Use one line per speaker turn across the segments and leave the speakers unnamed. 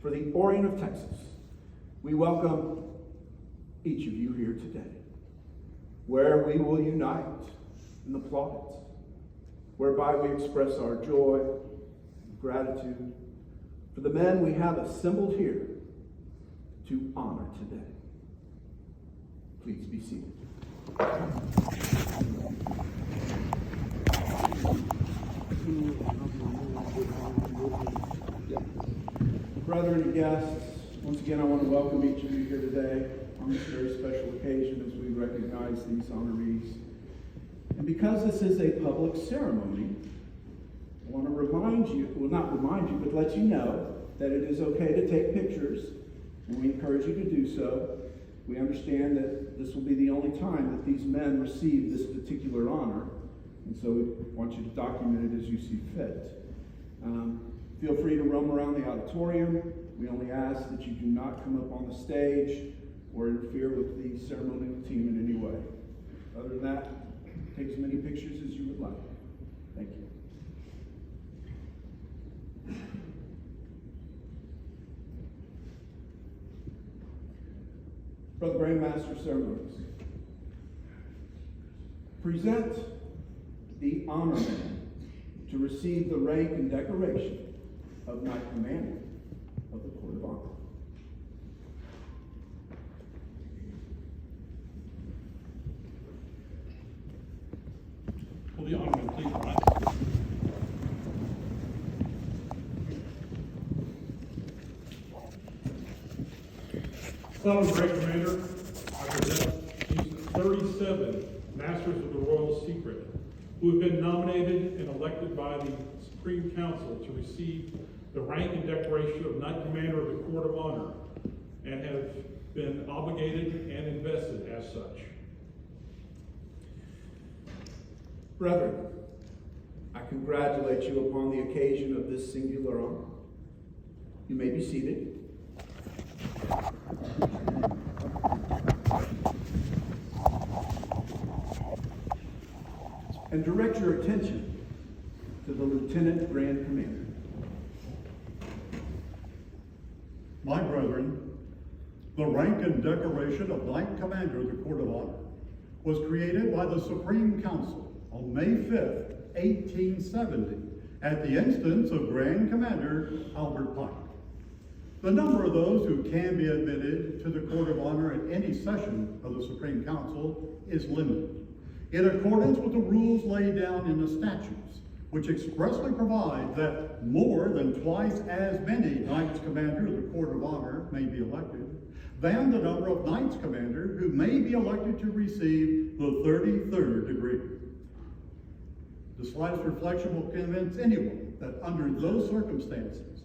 for the Orient of Texas, we welcome each of you here today, where we will unite in the plaudits, whereby we express our joy and gratitude for the men we have assembled here to honor today. Please be seated. Brethren and guests, once again I want to welcome each of you here today on this very special occasion as we recognize these honorees. And because this is a public ceremony, I want to remind you, well, not remind you, but let you know that it is okay to take pictures, and we encourage you to do so. We understand that this will be the only time that these men receive this particular honor, and so we want you to document it as you see fit. Feel free to roam around the auditorium. We only ask that you do not come up on the stage or interfere with the ceremonial team in any way. Other than that, take as many pictures as you would like. Thank you. Brother Grandmaster of Ceremonies, present the honor man to receive the rank and decoration of Knight Commander of the Court of Honor.
Will the honorman please rise? Fellow Great Commander, I present these 37 Masters of the Royal Secret who have been nominated and elected by the Supreme Council to receive the rank and decoration of Knight Commander of the Court of Honor and have been obligated and invested as such.
Brethren, I congratulate you upon the occasion of this singular honor. You may be seated. And direct your attention to the Lieutenant Grand Commander.
My brethren, the rank and decoration of Knight Commander of the Court of Honor was created by the Supreme Council on May 5th, 1870, at the instance of Grand Commander Albert Pike. The number of those who can be admitted to the Court of Honor at any session of the Supreme Council is limited, in accordance with the rules laid down in the statutes, which expressly provide that more than twice as many Knights Commander of the Court of Honor may be elected than the number of Knights Commander who may be elected to receive the 33rd degree. The slightest reflection will convince anyone that under those circumstances,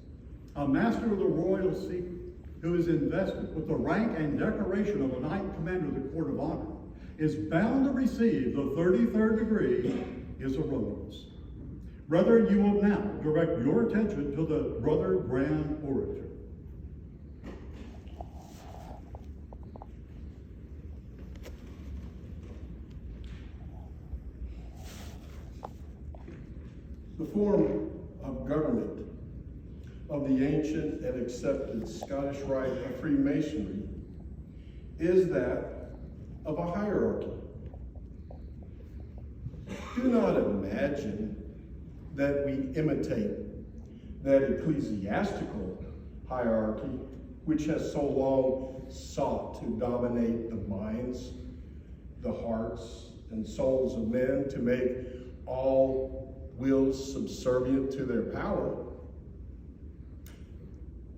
a Master of the Royal Secret who is invested with the rank and decoration of a Knight Commander of the Court of Honor is bound to receive the 33rd degree is erroneous. Rather, you will now direct your attention to the Brother Grand Orator.
The form of government of the ancient and accepted Scottish rite of Freemasonry is that of a hierarchy. Do not imagine that we imitate that ecclesiastical hierarchy which has so long sought to dominate the minds, the hearts, and souls of men to make all wills subservient to their power.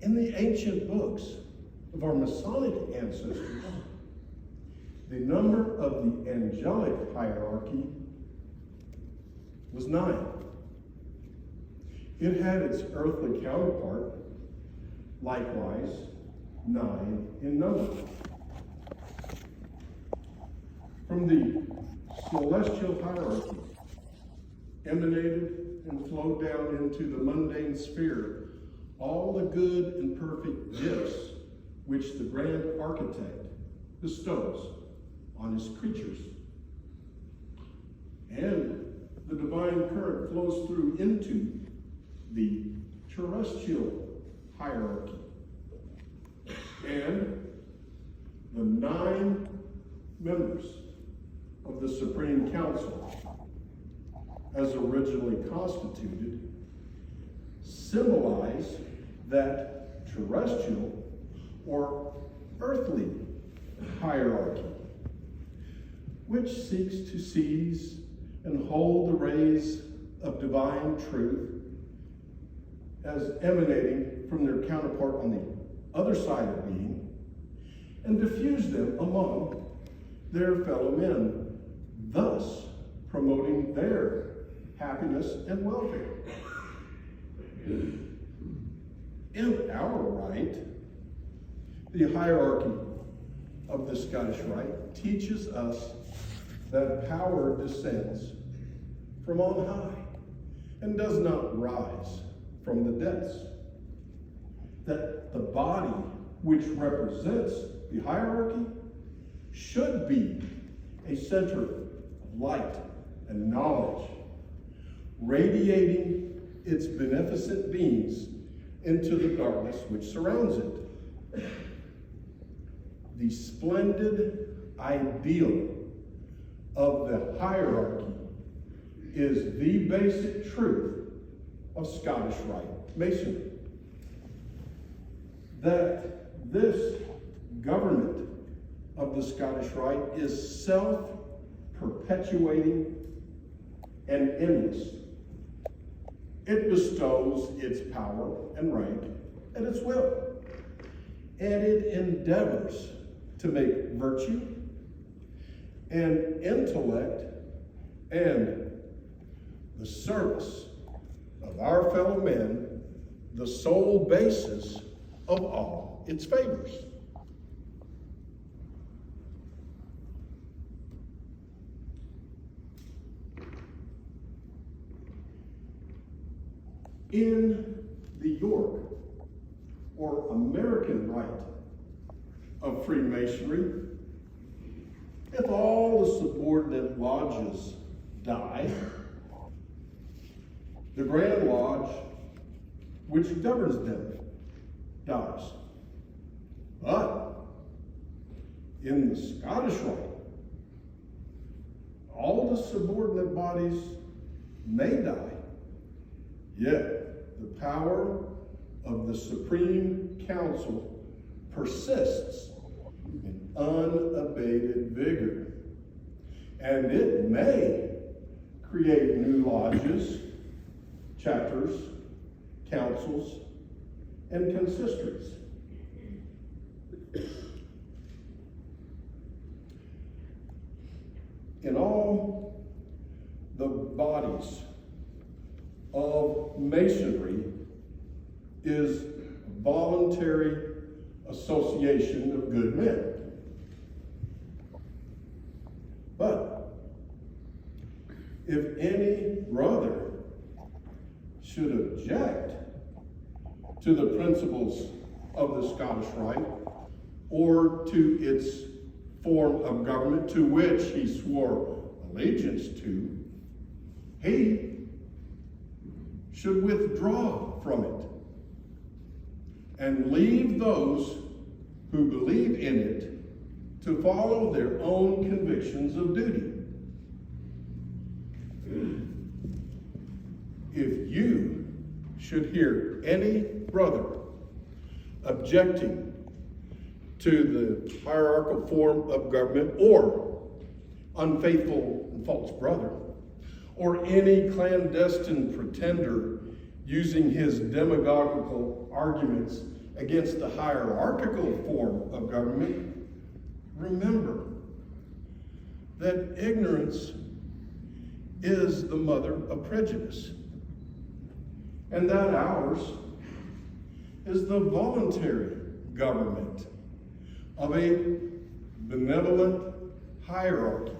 In the ancient books of our Masonic ancestors, the number of the angelic hierarchy was 9. It had its earthly counterpart, likewise 9 in number. From the celestial hierarchy emanated and flowed down into the mundane sphere all the good and perfect gifts which the grand architect bestows on his creatures. And the divine current flows through into the terrestrial hierarchy Supreme Council, as originally constituted, symbolize that terrestrial or earthly hierarchy, which seeks to seize and hold the rays of divine truth as emanating from their counterpart on the other side of being, and diffuse them among their fellow men, thus promoting their happiness and welfare. In our rite, the hierarchy of the Scottish Rite teaches us that power descends from on high and does not rise from the depths. That the body which represents the hierarchy should be a center of light and knowledge, radiating its beneficent beams into the darkness which surrounds it. The splendid ideal of the hierarchy is the basic truth of Scottish Rite Masonry. That this government of the Scottish Rite is self-perpetuating and endless. It bestows its power and rank at its will, and it endeavors to make virtue and intellect and the service of our fellow men the sole basis of all its favors. In the York or American rite of Freemasonry, if all the subordinate lodges die, the Grand Lodge, which governs them, dies. But in the Scottish Rite, all the subordinate bodies may die, yet the power of the Supreme Council persists in unabated vigor, and it may create new lodges, chapters, councils, and consistories. In all the bodies of Masonry is voluntary association of good men. But if any brother should object to the principles of the Scottish Rite or to its form of government to which he swore allegiance to, he should withdraw from it and leave those who believe in it to follow their own convictions of duty. If you should hear any brother objecting to the hierarchical form of government, or unfaithful and false brother, or any clandestine pretender using his demagogical arguments against the hierarchical form of government, remember that ignorance is the mother of prejudice, and that ours is the voluntary government of a benevolent hierarchy,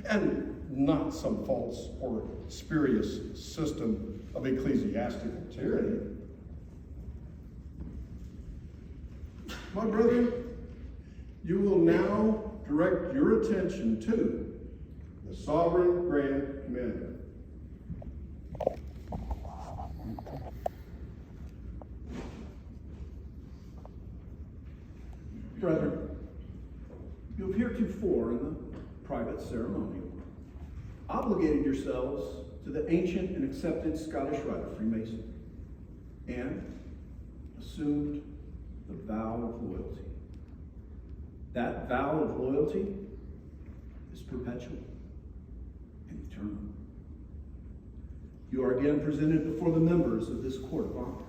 and not some false or spurious system of ecclesiastical tyranny. My brethren, you will now direct your attention to the Sovereign Grand Commander.
Brethren, you have heretofore in the private ceremonial obligated yourselves to the ancient and accepted Scottish rite of Freemasonry, and assumed the vow of loyalty. That vow of loyalty is perpetual and eternal. You are again presented before the members of this court of honor,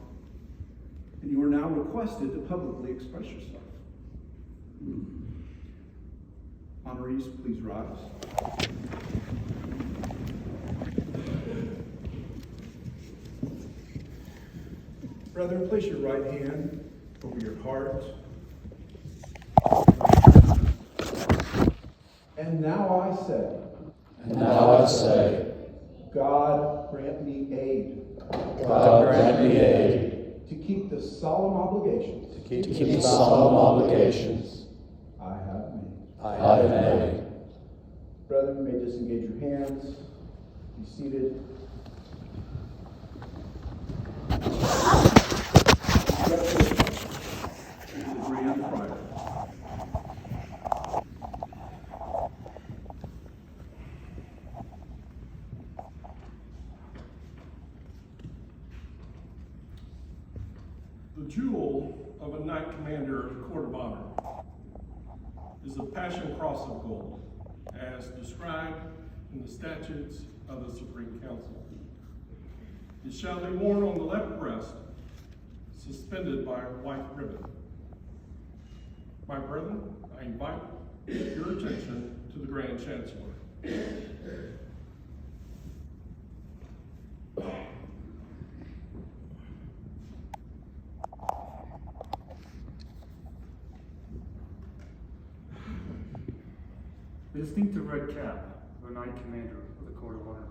and you are now requested to publicly express yourself. Honorees, please rise. Brethren, place your right hand over your heart. And now I say, God grant me aid.
God grant me aid
To keep the solemn obligations
to keep the solemn obligations
I have made.
I have made.
Brethren, you may disengage your hands. Be seated. Congratulations to the Grand Prior.
The jewel of a knight commander of the Court of Honor is the Passion Cross of Gold, as described in the statutes of the Supreme Council. It shall be worn on the left breast, suspended by a white ribbon. My brethren, I invite your attention to the Grand Chancellor.
The distinctive red cap of a knight commander of the Court of Honor.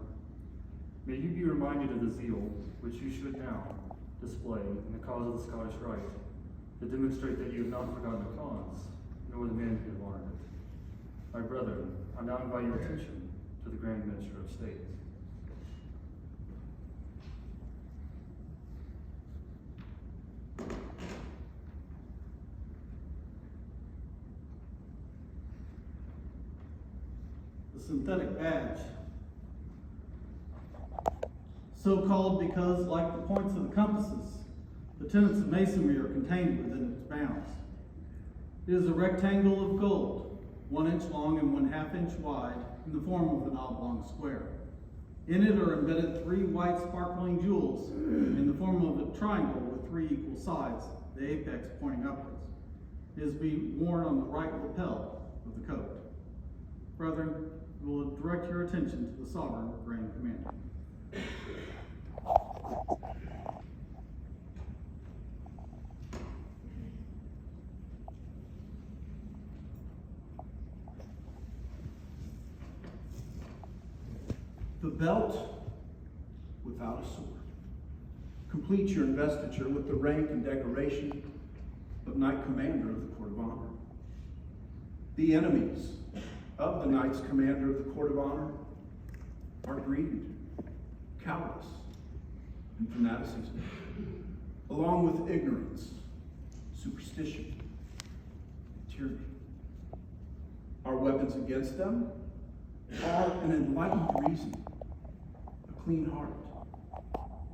May you be reminded of the zeal which you should now display in the cause of the Scottish Rite, to demonstrate that you have not forgotten the cause, nor the men who have honored it. My brethren, I now invite your attention to the Grand Minister of State.
The synthetic badge. So called because, like the points of the compasses, the tenets of masonry are contained within its bounds. It is a rectangle of gold, 1 inch long and 1/2 inch wide, in the form of an oblong square. In it are embedded 3 white sparkling jewels in the form of a triangle with 3 equal sides, the apex pointing upwards. It is being worn on the right lapel of the coat. Brethren, we will direct your attention to the Sovereign Grand Commander.
The belt without a sword completes your investiture with the rank and decoration of Knight Commander of the Court of Honor. The enemies of the Knights Commander of the Court of Honor are greed, cowardice, and fanaticism, along with ignorance, superstition, and tyranny. Our weapons against them are an enlightened reason, a clean heart,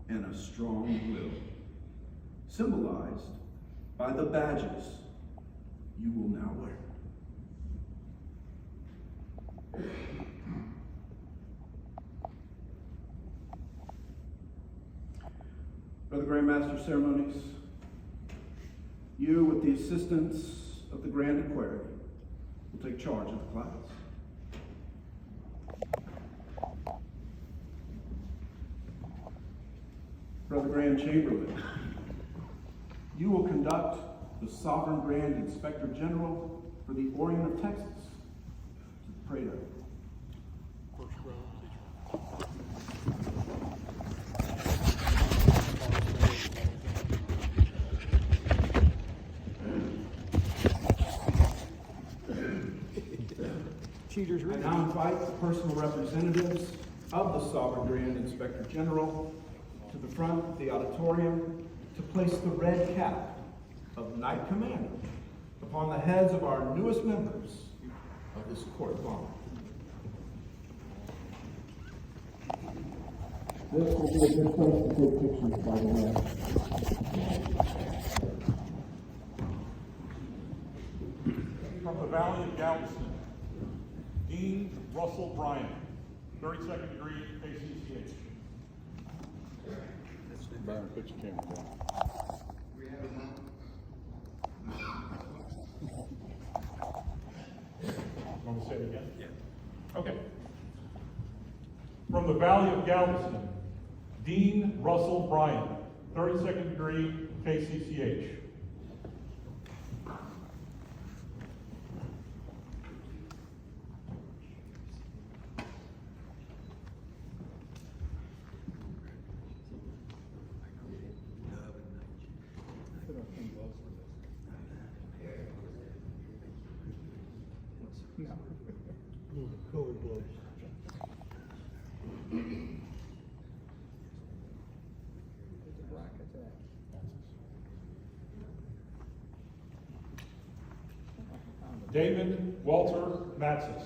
and a strong will, symbolized by the badges you will now wear. Brother Grand Master of Ceremonies, you, with the assistance of the Grand Equerry, will take charge of the class. Brother Grand Chamberlain, you will conduct the Sovereign Grand Inspector General for the Orient of Texas to the Prado. I now invite the personal representatives of the Sovereign Grand Inspector General to the front of the auditorium to place the red cap of Knight Commander upon the heads of our newest members of this Court of Honor. This will be a good place to take pictures, by the way.
From the Valley of Galveston, Dean Russell Bryan, 32nd degree KCCH.
Byron, put your camera down.
Want me to say it again? Yeah. Okay. From the Valley of Galveston, Dean Russell Bryan, 32nd degree KCCH. David Walter Matsis.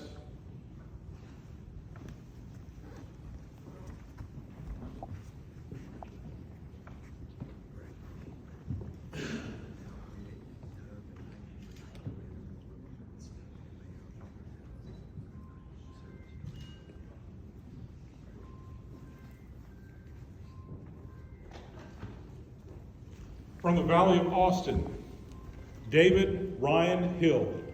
From the Valley of Austin, David Ryan Hill.